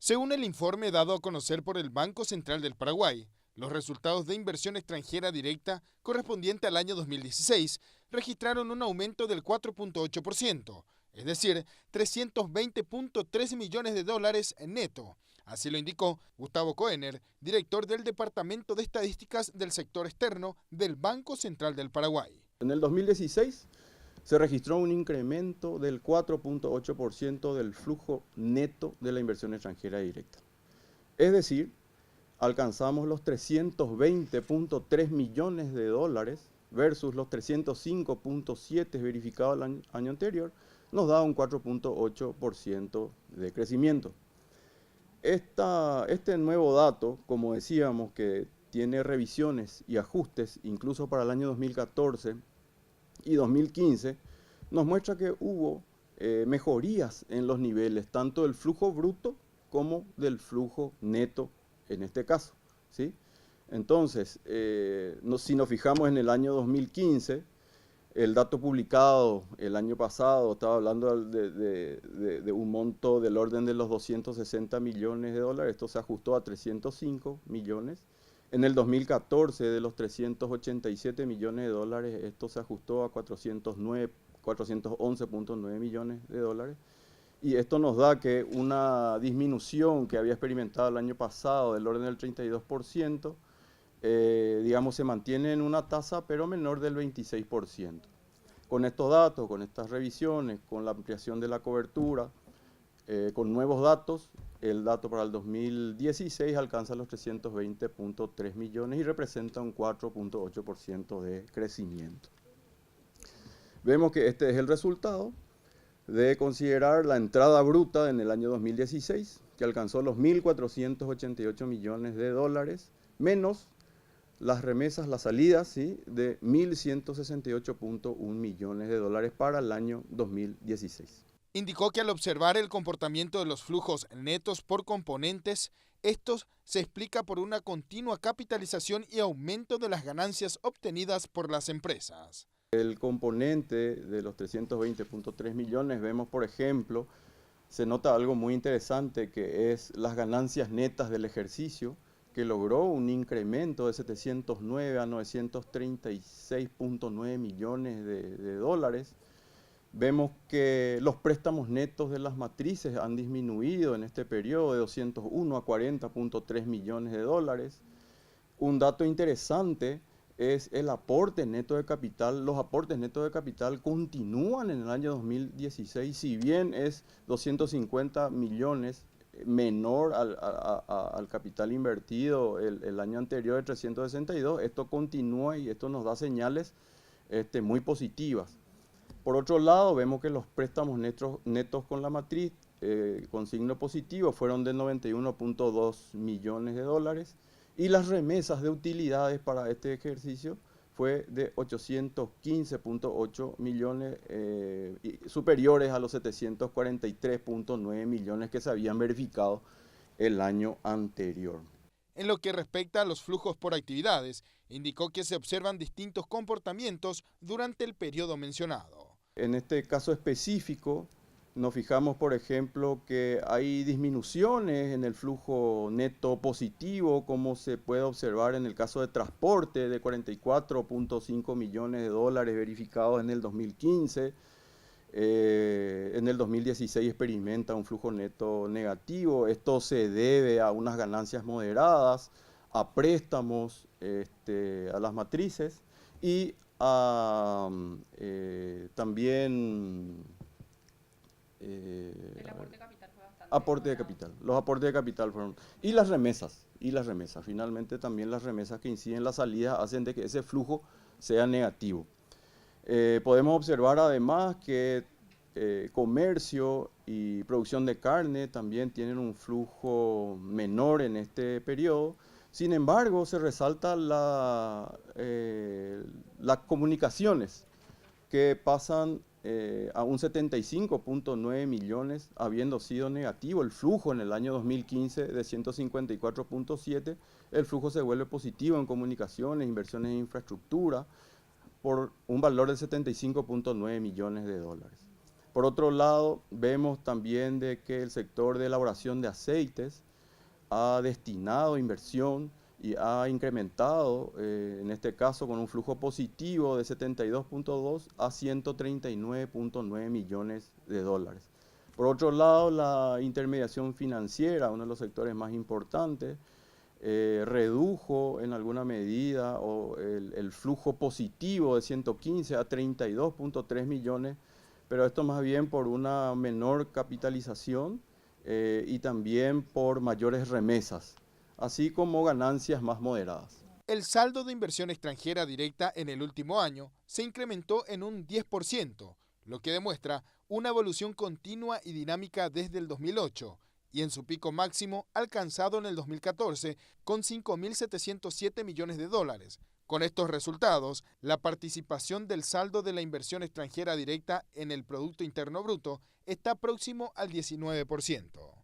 Según el informe dado a conocer por el Banco Central del Paraguay, los resultados de inversión extranjera directa correspondiente al año 2016 registraron un aumento del 4,8%, es decir, 320,3 millones de dólares neto. Así lo indicó Gustavo Koener, director del Departamento de Estadísticas del Sector Externo del Banco Central del Paraguay. En el 2016 se registró un incremento del 4,8% del flujo neto de la inversión extranjera directa. Es decir, alcanzamos los 320,3 millones de dólares versus los 305,7 verificados el año anterior, nos da un 4,8% de crecimiento. Este nuevo dato, como decíamos, que tiene revisiones y ajustes incluso para el año 2014 y 2015, nos muestra que hubo mejorías en los niveles, tanto del flujo bruto como del flujo neto en este caso, ¿sí? Entonces, si nos fijamos en el año 2015, el dato publicado el año pasado estaba hablando de un monto del orden de los 260 millones de dólares, esto se ajustó a 305 millones. En el 2014, de los 387 millones de dólares, esto se ajustó a 411,9 millones de dólares. Y esto nos da que una disminución que había experimentado el año pasado del orden del 32%, digamos, se mantiene en una tasa pero menor del 26%. Con estos datos, con estas revisiones, con la ampliación de la cobertura, con nuevos datos, el dato para el 2016 alcanza los 320,3 millones y representa un 4,8% de crecimiento. Vemos que este es el resultado de considerar la entrada bruta en el año 2016, que alcanzó los 1.488 millones de dólares, menos las remesas, las salidas, ¿sí?, de 1.168,1 millones de dólares para el año 2016. Indicó que al observar el comportamiento de los flujos netos por componentes, estos se explica por una continua capitalización y aumento de las ganancias obtenidas por las empresas. El componente de los 320,3 millones, vemos por ejemplo, se nota algo muy interesante que es las ganancias netas del ejercicio, que logró un incremento de 709 a 936,9 millones de dólares. Vemos que los préstamos netos de las matrices han disminuido en este periodo de 201 a 40,3 millones de dólares. Un dato interesante es el aporte neto de capital. Los aportes netos de capital continúan en el año 2016, si bien es 250 millones menor al capital invertido el año anterior de 362, esto continúa y esto nos da señales muy positivas. Por otro lado, vemos que los préstamos netos con la matriz con signo positivo fueron de 91,2 millones de dólares y las remesas de utilidades para este ejercicio fue de 815,8 millones, superiores a los 743,9 millones que se habían verificado el año anterior. En lo que respecta a los flujos por actividades, indicó que se observan distintos comportamientos durante el periodo mencionado. En este caso específico, nos fijamos, por ejemplo, que hay disminuciones en el flujo neto positivo, como se puede observar en el caso de transporte, de 44,5 millones de dólares verificados en el 2015. En el 2016 experimenta un flujo neto negativo. Esto se debe a unas ganancias moderadas, a préstamos a las matrices y a también El aporte de capital fue bastante aporte de moderado. capital. Los aportes de capital fueron. Y las remesas. Finalmente también las remesas que inciden en la salida hacen de que ese flujo sea negativo. Podemos observar además que comercio y producción de carne también tienen un flujo menor en este periodo. Sin embargo, se resalta las comunicaciones, que pasan a un 75,9 millones, habiendo sido negativo el flujo en el año 2015 de 154,7. El flujo se vuelve positivo en comunicaciones, inversiones en infraestructura, por un valor de 75,9 millones de dólares. Por otro lado, vemos también de que el sector de elaboración de aceites ha destinado inversión y ha incrementado, en este caso con un flujo positivo de 72.2 a 139.9 millones de dólares. Por otro lado, la intermediación financiera, uno de los sectores más importantes, redujo en alguna medida el flujo positivo de 115 a 32.3 millones, pero esto más bien por una menor capitalización y también por mayores remesas, así como ganancias más moderadas. El saldo de inversión extranjera directa en el último año se incrementó en un 10%, lo que demuestra una evolución continua y dinámica desde el 2008 y en su pico máximo alcanzado en el 2014 con 5.707 millones de dólares. Con estos resultados, la participación del saldo de la inversión extranjera directa en el Producto Interno Bruto está próximo al 19%.